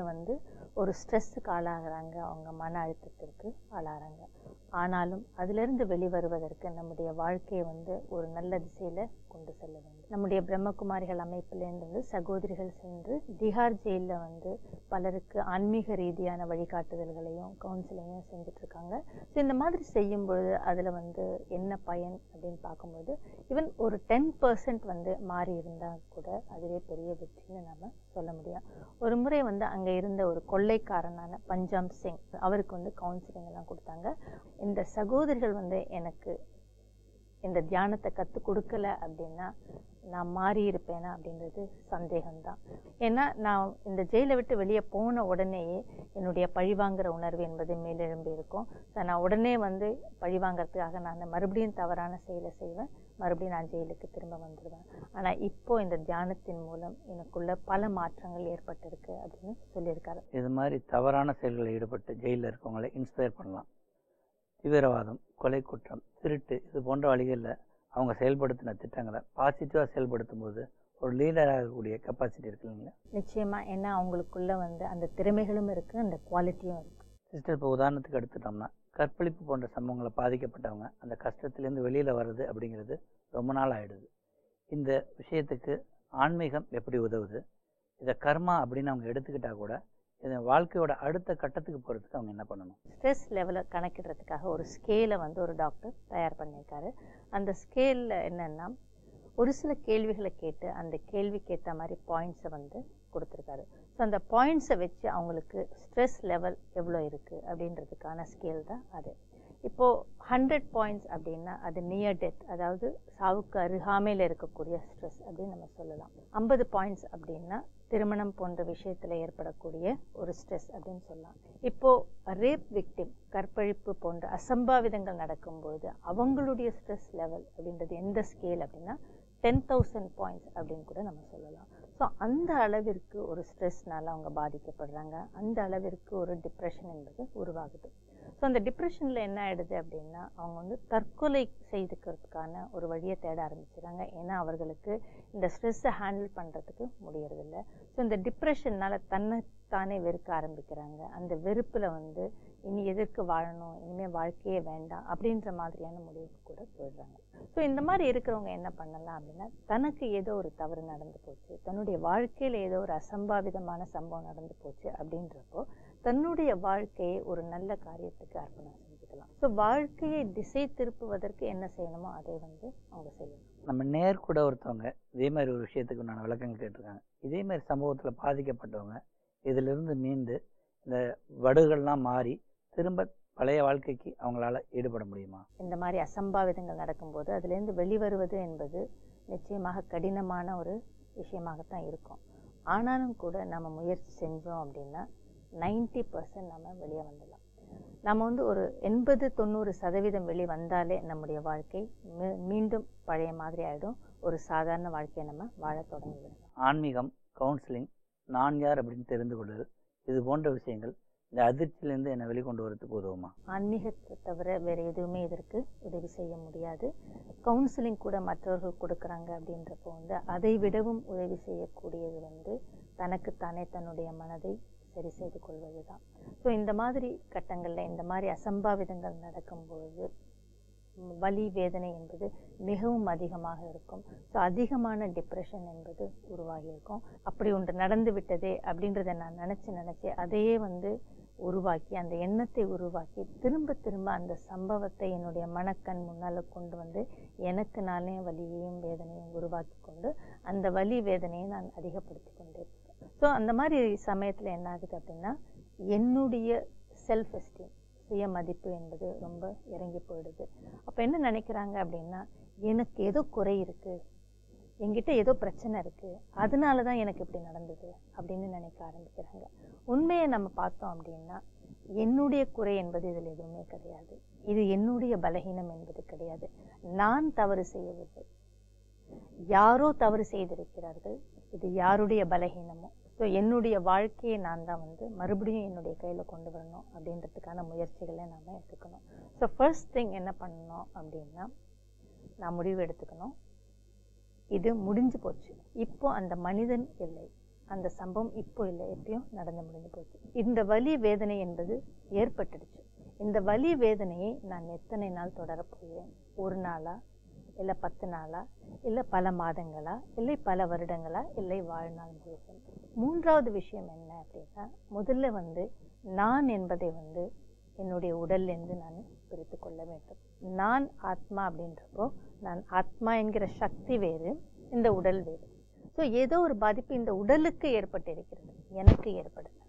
ஒரு ஸ்ட்ரெஸ்ஸுக்கு ஆளாகிறாங்க, அவங்க மன அழுத்தத்திற்கு ஆளாகிறாங்க. ஆனாலும் அதிலிருந்து வெளிவருவதற்கு நம்முடைய வாழ்க்கையை ஒரு நல்ல திசையில் கொண்டு செல்ல வேண்டும். நம்முடைய பிரம்மகுமாரிகள் அமைப்பிலேருந்து சகோதரிகள் சென்று திஹார் ஜெயிலில் பலருக்கு ஆன்மீக ரீதியான வழிகாட்டுதல்களையும் கவுன்சிலிங்கையும் செஞ்சிட்ருக்காங்க. ஸோ இந்த மாதிரி செய்யும் பொழுது அதில் என்ன பயன் அப்படின்னு பார்க்கும்போது, ஈவன் ஒரு 10% மாறி இருந்தால் கூட அதுவே பெரிய வெற்றின்னு நம்ம சொல்ல முடியும். ஒரு முறை அங்கே இருந்த ஒரு கொள்ளைக்காரனான பஞ்சாம் சிங், அவருக்கு கவுன்சிலிங் எல்லாம் கொடுத்தாங்க. இந்த சகோதரிகள் எனக்கு இந்த தியானத்தை கற்றுக் கொடுக்கல அப்படின்னா நான் மாறி இருப்பேனா அப்படின்றது சந்தேகம்தான். ஏன்னா நான் இந்த ஜெயிலை விட்டு வெளியே போன உடனேயே என்னுடைய பழிவாங்கிற உணர்வு என்பது மேலெழும்பி இருக்கும். நான் உடனே பழிவாங்கிறதுக்காக நான் மறுபடியும் தவறான செயலை செய்வேன், மறுபடியும் நான் ஜெயிலுக்கு திரும்ப வந்துடுவேன். ஆனால் இப்போ இந்த தியானத்தின் மூலம் எனக்குள்ள பல மாற்றங்கள் ஏற்பட்டிருக்கு அப்படின்னு சொல்லியிருக்காரு. இது மாதிரி தவறான செயல்களில் ஈடுபட்டு ஜெயிலில் இருக்கவங்களை இன்ஸ்பயர் பண்ணலாம். தீவிரவாதம், கொலை குற்றம், திருட்டு, இது போன்ற வழிகளில் அவங்க செயல்படுத்தின திட்டங்களை பாசிட்டிவாக செயல்படுத்தும் போது ஒரு லீடர் ஆகக்கூடிய கெப்பாசிட்டி இருக்கு இல்லைங்களா? நிச்சயமா. ஏன்னா அவங்களுக்குள்ள அந்த திறமைகளும் இருக்குது, அந்த குவாலிட்டியும் இருக்குது. சிஸ்டர், இப்போ உதாரணத்துக்கு எடுத்துட்டோம்னா கற்பழிப்பு போன்ற சம்பவங்களை பாதிக்கப்பட்டவங்க அந்த கஷ்டத்துலேருந்து வெளியில் வர்றது அப்படிங்கிறது ரொம்ப நாள் ஆகிடுது. இந்த விஷயத்துக்கு ஆன்மீகம் எப்படி உதவுது? இதை கர்மா அப்படின்னு அவங்க எடுத்துக்கிட்டா கூட இதை வாழ்க்கையோட அடுத்த கட்டத்துக்கு போகிறதுக்கு அவங்க என்ன பண்ணணும்? ஸ்ட்ரெஸ் லெவலை கணக்கிடுறதுக்காக ஒரு ஸ்கேலை ஒரு டாக்டர் தயார் பண்ணியிருக்காரு. அந்த ஸ்கேலில் என்னென்னா, ஒரு சில கேள்விகளை கேட்டு அந்த கேள்விக்கு ஏற்ற மாதிரி பாயிண்ட்ஸை கொடுத்துருக்காரு. ஸோ அந்த பாயிண்ட்ஸை வச்சு அவங்களுக்கு ஸ்ட்ரெஸ் லெவல் எவ்வளோ இருக்குது அப்படின்றதுக்கான ஸ்கேல் தான் அது. இப்போது 100 பாயிண்ட்ஸ் அப்படின்னா அது நியர் டெத், அதாவது சாவுக்கு அருகாமையில் இருக்கக்கூடிய ஸ்ட்ரெஸ் அப்படின்னு நம்ம சொல்லலாம். 50 பாயிண்ட்ஸ் அப்படின்னா திருமணம் போன்ற விஷயத்தில் ஏற்படக்கூடிய ஒரு ஸ்ட்ரெஸ் அப்படின்னு சொல்லலாம். இப்போது ரேப் விக்டிம், கற்பழிப்பு போன்ற அசம்பாவிதங்கள் நடக்கும்பொழுது அவங்களுடைய ஸ்ட்ரெஸ் லெவல் அப்படின்றது எந்த ஸ்கேல் அப்படின்னா 10,000 பாயிண்ட்ஸ் அப்படின்னு கூட நம்ம சொல்லலாம். ஸோ அந்த அளவிற்கு ஒரு ஸ்ட்ரெஸ்னால அவங்க பாதிக்கப்படுறாங்க, அந்த அளவிற்கு ஒரு டிப்ரெஷன் என்பது உருவாகுது. ஸோ அந்த டிப்ரெஷனில் என்ன ஆகிடுது அப்படின்னா அவங்க தற்கொலை செய்துக்கிறதுக்கான ஒரு வழியை தேட ஆரம்பிச்சுறாங்க. ஏன்னா அவர்களுக்கு இந்த ஸ்ட்ரெஸ்ஸை ஹேண்டில் பண்ணுறதுக்கு முடியறதில்ல. ஸோ இந்த டிப்ரெஷன்னால் தன்னைத்தானே வெறுக்க ஆரம்பிக்கிறாங்க. அந்த வெறுப்பில் இனி எதற்கு வாழணும், இனிமேல் வாழ்க்கையே வேண்டாம் அப்படின்ற மாதிரியான முடிவுக்கு கூட போயிடுறாங்க. ஸோ இந்த மாதிரி இருக்கிறவங்க என்ன பண்ணலாம் அப்படின்னா, தனக்கு ஏதோ ஒரு தவறு நடந்து போச்சு, தன்னுடைய வாழ்க்கையில் ஏதோ ஒரு அசம்பாவிதமான சம்பவம் நடந்து போச்சு அப்படின்றப்போ தன்னுடைய வாழ்க்கையை ஒரு நல்ல காரியத்துக்கு அர்ப்பணம் செஞ்சுக்கலாம். ஸோ வாழ்க்கையை திசை திருப்புவதற்கு என்ன செய்யணுமோ அதை அவங்க செய்யணும். நம்ம நேர்கூட ஒருத்தவங்க இதே மாதிரி ஒரு விஷயத்துக்கு நான் விளக்கங்கள் கேட்டிருக்காங்க. இதே மாதிரி சம்பவத்தில் பாதிக்கப்பட்டவங்க இதிலிருந்து மீண்டு இந்த வடுகள்லாம் மாறி திரும்ப பழைய வாழ்க்கைக்கு அவங்களால ஈடுபட முடியுமா? இந்த மாதிரி அசம்பாவிதங்கள் நடக்கும்போது அதுலேருந்து வெளிவருவது என்பது நிச்சயமாக கடினமான ஒரு விஷயமாகத்தான் இருக்கும். ஆனாலும் கூட நம்ம முயற்சி செஞ்சோம் அப்படின்னா 90% நம்ம வெளியே வந்துடலாம். நம்ம வந்து ஒரு 80-90% வெளி வந்தாலே நம்முடைய வாழ்க்கை மீண்டும் பழைய மாதிரி ஆகிடும். ஒரு சாதாரண வாழ்க்கையை நம்ம வாழ தொடங்கிவிடும். ஆன்மீகம், கவுன்சிலிங், நான் யார் அப்படின்னு தெரிந்து கொள்வது, இது போன்ற விஷயங்கள் இந்த அதிர்ச்சியிலேருந்து என்னை வெளிக்கொண்டு வரதுக்கு உதவுமா? ஆன்மீகத்தை தவிர வேறு எதுவுமே இதற்கு உதவி செய்ய முடியாது. கவுன்சிலிங் கூட மற்றவர்கள் கொடுக்குறாங்க அப்படின்றப்போ வந்து அதை விடவும் உதவி செய்யக்கூடியது வந்து தனக்குத்தானே தன்னுடைய மனதை சரி செய்து கொள்வது தான். ஸோ இந்த மாதிரி கட்டங்களில் இந்த மாதிரி அசம்பாவிதங்கள் நடக்கும்பொழுது வலி வேதனை என்பது மிகவும் அதிகமாக இருக்கும். ஸோ அதிகமான டிப்ரெஷன் என்பது உருவாகி இருக்கும். அப்படி ஒன்று நடந்து விட்டதே அப்படின்றத நான் நினச்சி அதையே வந்து உருவாக்கி, அந்த எண்ணத்தை உருவாக்கி திரும்ப திரும்ப அந்த சம்பவத்தை என்னுடைய மனக்கண் முன்னால் கொண்டு வந்து எனக்கு நானே வலியையும் வேதனையும் உருவாக்கி கொண்டு அந்த வலி வேதனையை நான் அதிகப்படுத்தி கொண்டே இருக்கேன். ஸோ அந்த மாதிரி சமயத்தில் என்ன ஆகுது அப்படின்னா, என்னுடைய செல்ஃப் எஸ்டீம், சுய மதிப்பு என்பது ரொம்ப இறங்கி போயிடுது. அப்போ என்ன நினைக்கிறாங்க அப்படின்னா, எனக்கு ஏதோ குறை இருக்குது, என்கிட்ட ஏதோ பிரச்சனை இருக்குது, அதனால தான் எனக்கு இப்படி நடந்தது அப்படின்னு நினைக்க ஆரம்பிக்கிறாங்க. உண்மையை நம்ம பார்த்தோம் அப்படின்னா, என்னுடைய குறை என்பது இதில் எதுவுமே கிடையாது. இது என்னுடைய பலகீனம் என்பது கிடையாது. நான் தவறு செய்யவில்லை, யாரோ தவறு செய்திருக்கிறார்கள். இது யாருடைய பலகீனமோ. ஸோ என்னுடைய வாழ்க்கையை நான் தான் வந்து மறுபடியும் என்னுடைய கையில் கொண்டு வரணும் அப்படின்றதுக்கான முயற்சிகளை நாம் எடுத்துக்கணும். ஸோ ஃபர்ஸ்ட் திங் என்ன பண்ணணும் அப்படின்னா, நான் முடிவு எடுத்துக்கணும், இது முடிஞ்சு போச்சு, இப்போ அந்த மனிதன் இல்லை, அந்த சம்பவம் இப்போ இல்லை, எப்பயும் நடந்து முடிஞ்சு போச்சு. இந்த வலி வேதனை என்பது ஏற்பட்டுடுச்சு. இந்த வலி வேதனையை நான் எத்தனை நாள் தொடரப்போகிறேன்? ஒரு நாளா, இல்லை 10 நாளா, இல்லை பல மாதங்களா, இல்லை பல வருடங்களா, இல்லை வாழ்நாள் முழுவதும்? மூன்றாவது விஷயம் என்ன அப்படின்னா, முதல்ல வந்து நான் என்பதை வந்து என்னுடைய உடல்லேருந்து நான் பிரித்து கொள்ள வேண்டும். நான் ஆத்மா அப்படின்றப்போ, நான் ஆத்மா என்கிற சக்தி வேறு, இந்த உடல் வேறு. ஸோ ஏதோ ஒரு பாதிப்பு இந்த உடலுக்கு ஏற்பட்டு இருக்கிறது, எனக்கு ஏற்படலை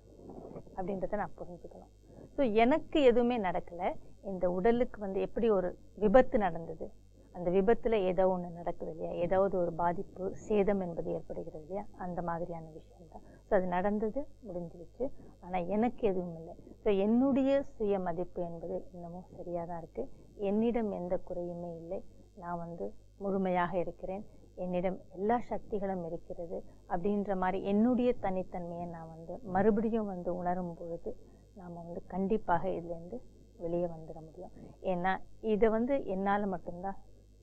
அப்படின்றத நான் புரிஞ்சுக்கணும். ஸோ எனக்கு எதுவுமே நடக்கலை, இந்த உடலுக்கு வந்து எப்படி ஒரு விபத்து நடந்தது, அந்த விபத்தில் ஏதோ ஒன்று நடக்குது இல்லையா, ஏதாவது ஒரு பாதிப்பு சேதம் என்பது ஏற்படுகிறது இல்லையா, அந்த மாதிரியான விஷயம்தான். ஸோ அது நடந்தது, முடிஞ்சிருச்சு, ஆனால் எனக்கு எதுவும் இல்லை. ஸோ என்னுடைய சுய மதிப்பு என்பது இன்னமும் சரியாக தான் இருக்குது. என்னிடம் எந்த குறையுமே இல்லை, நான் வந்து முழுமையாக இருக்கிறேன், என்னிடம் எல்லா சக்திகளும் இருக்கிறது அப்படின்ற மாதிரி என்னுடைய தனித்தன்மையை நான் வந்து மறுபடியும் வந்து உணரும் பொழுது நாம் வந்து கண்டிப்பாக இதுலேருந்து வெளியே வந்துட முடியும். ஏன்னா இதை வந்து என்னால் மட்டும்தான்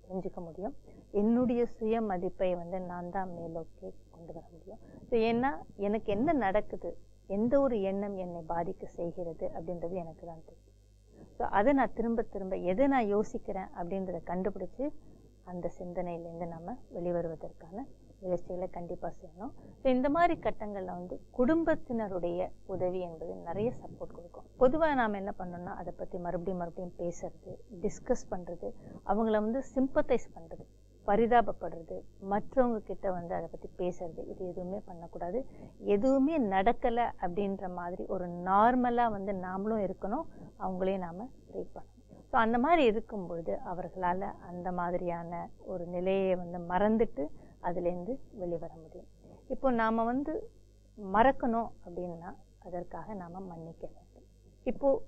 தெரிஞ்சுக்க முடியும். என்னுடைய சுய மதிப்பை வந்து நான் தான் மேலோக்கி கொண்டு வர முடியும். ஸோ ஏன்னா எனக்கு என்ன நடக்குது, எந்த ஒரு எண்ணம் என்னை பாதிக்க செய்கிறது அப்படின்றது எனக்கு தான் தெரியும். ஸோ அதை நான் திரும்ப திரும்ப எதை நான் யோசிக்கிறேன் அப்படின்றத கண்டுபிடிச்சி அந்த சிந்தனையிலேருந்து நம்ம வெளிவருவதற்கான முயற்சிகளை கண்டிப்பாக செய்யணும். ஸோ இந்த மாதிரி கட்டங்களில் வந்து குடும்பத்தினருடைய உதவி என்பது நிறைய சப்போர்ட் கொடுக்கும். பொதுவாக நாம் என்ன பண்ணோம்னா, அதை பற்றி மறுபடியும் பேசுறது, டிஸ்கஸ் பண்ணுறது, அவங்கள வந்து சிம்பத்தைஸ் பண்ணுறது, பரிதாபப்படுறது, மற்றவங்க கிட்ட வந்து அதை பற்றி பேசுறது, இது எதுவுமே பண்ணக்கூடாது. எதுவுமே நடக்கலை அப்படின்ற மாதிரி ஒரு நார்மலாக வந்து நாமளும் இருக்கணும், அவங்களையும் நாம் ட்ரீட் பண்ணணும். ஸோ அந்த மாதிரி இருக்கும்பொழுது அவர்களால் அந்த மாதிரியான ஒரு நிலையை வந்து மறந்துட்டு அதுலேருந்து வெளிவர முடியும். இப்போ நாம் வந்து மறக்கணும் அப்படின்னா அதற்காக நாம் மன்னிக்க வேண்டும். இப்போது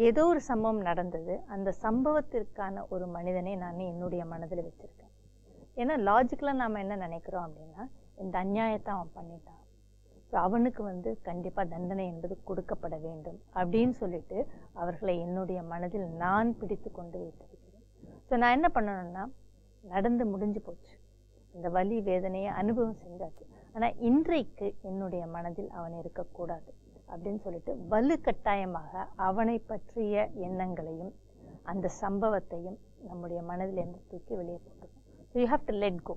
ஏதோ ஒரு சம்பவம் நடந்தது, அந்த சம்பவத்திற்கான ஒரு மனிதனை நான் என்னுடைய மனதில் வச்சுருக்கேன். ஏன்னா லாஜிக்கலாக நாம் என்ன நினைக்கிறோம் அப்படின்னா, இந்த அநியாயத்தை அவன் பண்ணிட்டான், ஸோ அவனுக்கு வந்து கண்டிப்பாக தண்டனை என்பது கொடுக்கப்பட வேண்டும் அப்படின்னு சொல்லிட்டு அவர்களை என்னுடைய மனதில் நான் பிடித்து கொண்டு வைத்திருக்கிறேன். ஸோ நான் என்ன பண்ணணும்னா, நடந்து முடிஞ்சு போச்சு, இந்த வலி வேதனையை அனுபவம் செஞ்சாச்சு, ஆனால் இன்றைக்கு என்னுடைய மனதில் அவன் இருக்கக்கூடாது அப்படின்னு சொல்லிட்டு வலுக்கட்டாயமாக அவனை பற்றிய எண்ணங்களையும் அந்த சம்பவத்தையும் நம்முடைய மனதிலேருந்து தூக்கி வெளியே போட்டுக்கணும். So you have to let go.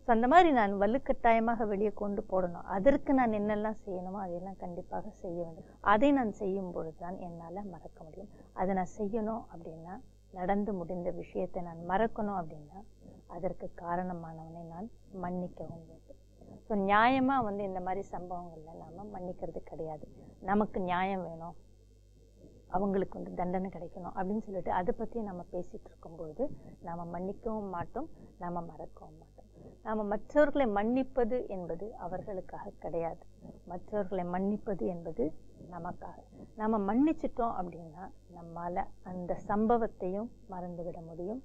So அந்த மாதிரி நான் வலுக்கட்டாயமாக வெளியே கொண்டு போடணும். அதற்கு நான் என்னெல்லாம் செய்யணுமோ அதையெல்லாம் கண்டிப்பாக செய்ய வேண்டும். அதை நான் செய்யும் பொழுது தான் என்னால் மறக்க முடியும். அதை நான் செய்யணும் அப்படின்னா, நடந்து முடிந்த விஷயத்தை நான் மறக்கணும் அப்படின்னா அதற்கு காரணமானவனை நான் மன்னிக்கவும் வேண்டும். ஸோ நியாயமாக வந்து இந்த மாதிரி சம்பவங்களில் நாம் மன்னிக்கிறது கிடையாது. நமக்கு நியாயம் வேணும், அவங்களுக்கு வந்து தண்டனை கிடைக்கணும் அப்படின்னு சொல்லிட்டு அதை பற்றி நம்ம பேசிகிட்டு இருக்கும்பொழுது நாம் மன்னிக்கவும் மாட்டோம், நாம் மறக்கவும் மாட்டோம். நாம் மற்றவர்களை மன்னிப்பது என்பது அவர்களுக்காக கிடையாது. மற்றவர்களை மன்னிப்பது என்பது நமக்காக. நாம் மன்னிச்சிட்டோம் அப்படின்னா நம்மால் அந்த சம்பவத்தையும் மறந்துவிட முடியும்,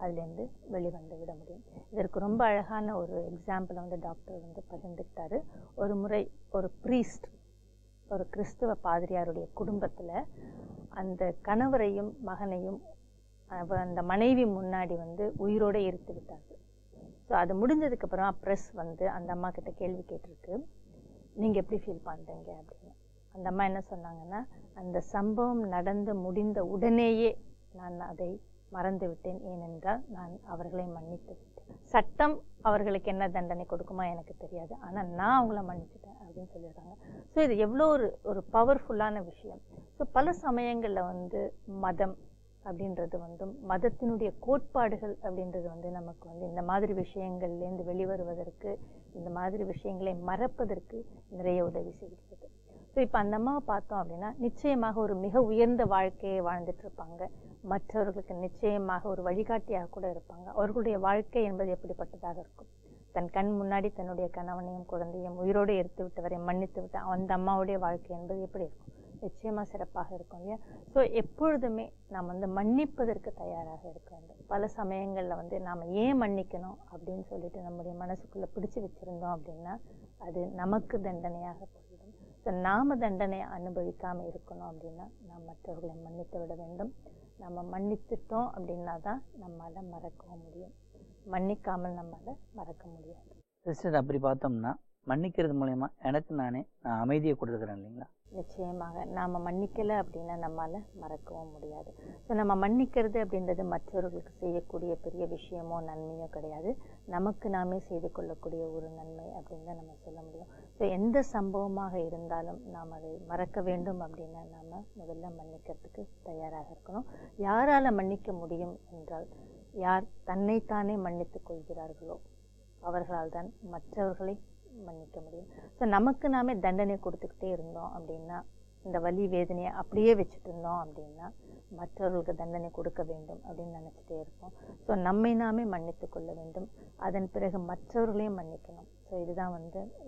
அதுலேருந்து வெளிவந்து விட முடியும். இதற்கு ரொம்ப அழகான ஒரு எக்ஸாம்பிளை வந்து டாக்டர் பகிர்ந்துக்கிட்டாரு. ஒரு முறை ஒரு ப்ரீஸ்ட், ஒரு கிறிஸ்துவ பாதிரியாருடைய குடும்பத்தில் அந்த கணவரையும் மகனையும் அந்த மனைவி முன்னாடி உயிரோடு எரித்து விட்டார்கள். ஸோ அது முடிஞ்சதுக்கப்புறம் ப்ரெஸ் அந்த அம்மா கிட்ட கேள்வி கேட்டிருக்கு, நீங்கள் எப்படி ஃபீல் பண்ணுறீங்க அப்படின்னு. அந்த அம்மா என்ன சொன்னாங்கன்னா, அந்த சம்பவம் நடந்து முடிந்த உடனேயே நான் அதை மறந்து விட்டேன், ஏனென்றால் நான் அவர்களை மன்னித்து விட்டேன். சட்டம் அவர்களுக்கு என்ன தண்டனை கொடுக்குமா எனக்கு தெரியாது, ஆனால் நான் அவங்கள மன்னிச்சிட்டேன் அப்படின்னு சொல்லிடுறாங்க. ஸோ இது எவ்வளோ ஒரு பவர்ஃபுல்லான விஷயம். ஸோ பல சமயங்களில் மதம் அப்படின்றது மதத்தினுடைய கோட்பாடுகள் அப்படின்றது நமக்கு இந்த மாதிரி விஷயங்கள்லேருந்து வெளிவருவதற்கு, இந்த மாதிரி விஷயங்களை மறப்பதற்கு நிறைய உதவி செய்கிறது. ஸோ இப்போ அந்த அம்மாவை பார்த்தோம் அப்படின்னா நிச்சயமாக ஒரு மிக உயர்ந்த வாழ்க்கையை வாழ்ந்துட்டு இருப்பாங்க, மற்றவர்களுக்கு நிச்சயமாக ஒரு வழிகாட்டியாக கூட இருப்பாங்க. அவர்களுடைய வாழ்க்கை என்பது எப்படிப்பட்டதாக இருக்கும்? தன் கண் முன்னாடி தன்னுடைய கணவனையும் குழந்தையும் உயிரோடு எடுத்து விட்டவரை மன்னித்து விட்ட அந்த அம்மாவுடைய வாழ்க்கை என்பது எப்படி இருக்கும்? நிச்சயமாக சிறப்பாக இருக்கும் இல்லையா? ஸோ எப்பொழுதுமே நாம் மன்னிப்பதற்கு தயாராக இருக்க வேண்டும். பல சமயங்களில் நாம் ஏன் மன்னிக்கணும் அப்படின்னு சொல்லிட்டு நம்முடைய மனசுக்குள்ளே பிடிச்சி வச்சுருந்தோம் அப்படின்னா அது நமக்கு தண்டனையாக போயிடும். ஸோ நாம் தண்டனை அனுபவிக்காமல் இருக்கணும் அப்படின்னா நாம் மற்றவர்களை மன்னித்து விட வேண்டும். நம்ம மன்னித்துட்டோம் அப்படின்னா தான் நம்மளால் மறக்கவும் முடியும், மன்னிக்காமல் நம்மளால் மறக்க முடியாது. சிஸ்டர், அப்படி பார்த்தோம்னா மன்னிக்கிறது மூலயமா எனக்கு நான் அமைதியை கொடுத்துக்கிறேன் இல்லைங்களா? நிச்சயமாக நாம் மன்னிக்கலை அப்படின்னா நம்மளால் மறக்கவும் முடியாது. ஸோ நம்ம மன்னிக்கிறது அப்படின்றது மற்றவர்களுக்கு செய்யக்கூடிய பெரிய விஷயமோ நன்மையோ கிடையாது, நமக்கு நாமே செய்து கொள்ளக்கூடிய ஒரு நன்மை அப்படின்னு தான் நம்ம சொல்ல முடியும். ஸோ எந்த சம்பவமாக இருந்தாலும் நாம் அதை மறக்க வேண்டும் அப்படின்னா நாம் முதல்ல மன்னிக்கிறதுக்கு தயாராக இருக்கணும். யாரால் மன்னிக்க முடியும் என்றால், யார் தன்னைத்தானே மன்னித்துக் கொள்கிறார்களோ அவர்களால் தான் மற்றவர்களை மன்னிக்க முடியும். ஸோ நமக்கு நாமே தண்டனை கொடுத்துக்கிட்டே இருந்தோம் அப்படின்னா, இந்த வலி வேதனையை அப்படியே வச்சுட்டு இருந்தோம் அப்படின்னா மற்றவர்களுக்கு தண்டனை கொடுக்க வேண்டும் அப்படின்னு நினச்சிட்டே இருப்போம். ஸோ நம்மை நாமே மன்னித்து கொள்ள வேண்டும், அதன் பிறகு மற்றவர்களையும் மன்னிக்கணும். ஸோ இதுதான்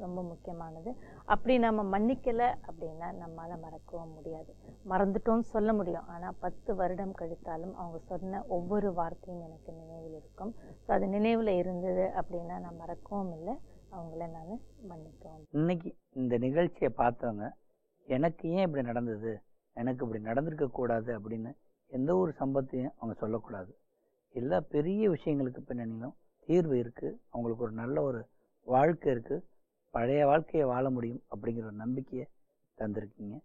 ரொம்ப முக்கியமானது. அப்படி நம்ம மன்னிக்கலை அப்படின்னா நம்மளால் மறக்கவும் முடியாது. மறந்துட்டோம்னு சொல்ல முடியும், ஆனால் 10 வருடம் கழித்தாலும் அவங்க சொன்ன ஒவ்வொரு வார்த்தையும் எனக்கு நினைவில் இருக்கும். ஸோ அது நினைவில் இருந்தது அப்படின்னா நான் மறக்கவும் இல்லை, அவங்கள நான் மன்னிக்கவும். இன்னைக்கு இந்த நிகழ்ச்சியை பார்த்தவங்க எனக்கு ஏன் இப்படி நடந்தது, எனக்கு இப்படி நடந்திருக்கக்கூடாது அப்படின்னு எந்த ஒரு சம்பவத்தையும் அவங்க சொல்லக்கூடாது. எல்லா பெரிய விஷயங்களுக்கு பின்னணியிலும் தீர்வு இருக்குது, அவங்களுக்கு ஒரு நல்ல ஒரு வாழ்க்கை இருக்குது, பழைய வாழ்க்கையை வாழ முடியும் அப்படிங்கிற ஒரு நம்பிக்கையை தந்திருக்கீங்க.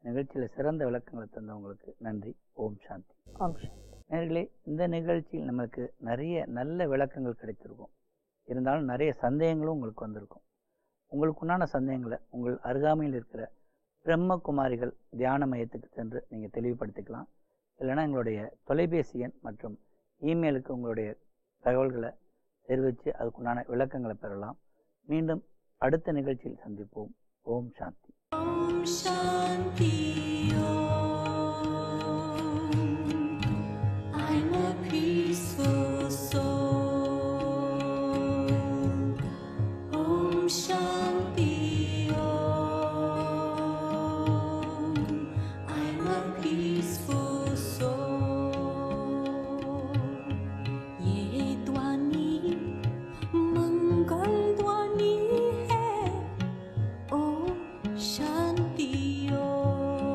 நிகழ்ச்சியில் சிறந்த விளக்கங்களை தந்தவங்களுக்கு நன்றி. ஓம் சாந்தி. ஓம் சாந்தி. நேர்களே, இந்த நிகழ்ச்சியில் நம்மளுக்கு நிறைய நல்ல விளக்கங்கள் கிடைத்திருக்கும், இருந்தாலும் நிறைய சந்தேகங்களும் உங்களுக்கு வந்திருக்கும். உங்களுக்கு உண்டான சந்தேகங்களை உங்கள் அருகாமையில் இருக்கிற பிரம்மகுமாரிகள் தியான மையத்துக்கு சென்று நீங்கள் தெளிவுபடுத்திக்கலாம். இல்லைன்னா எங்களுடைய தொலைபேசி எண் மற்றும் இமெயிலுக்கு உங்களுடைய தகவல்களை தெரிவித்து அதுக்குண்டான விளக்கங்களை பெறலாம். மீண்டும் அடுத்த நிகழ்ச்சியில் சந்திப்போம். ஓம் சாந்தி. ஓம் சாந்தி. I'm a peaceful soul. Om Shanti Om. I'm a peaceful soul. ये ध्वनि मंगल ध्वनि है. Om Shanti Om.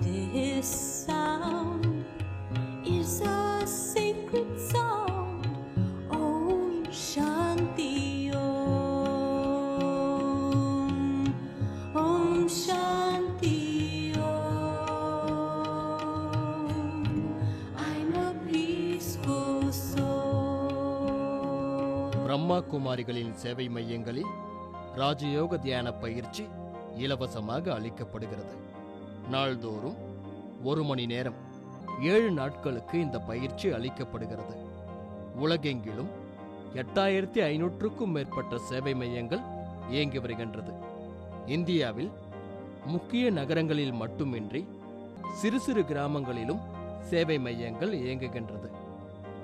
This sound is a sacred sound. Om Shanti Om. Om Shanti Om. I'm a peaceful soul. Brahma குமாரிகளின் சேவை மையங்களில் ராஜயோக தியான பயிற்சி இலவசமாக அளிக்கப்படுகிறது. நாள்தோறும் 1 மணி நேரம் 7 நாட்களுக்கு இந்த பயிற்சி அளிக்கப்படுகிறது. உலகெங்கிலும் 8500க்கும் மேற்பட்ட சேவை மையங்கள் இயங்கி வருகின்றது. இந்தியாவில் முக்கிய நகரங்களில் மட்டுமின்றி சிறு சிறு கிராமங்களிலும் சேவை மையங்கள் இயங்குகின்றது.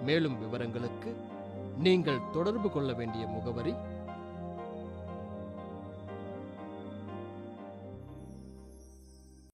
மேலும் விவரங்களுக்கு நீங்கள் தொடர்பு கொள்ள வேண்டிய முகவரி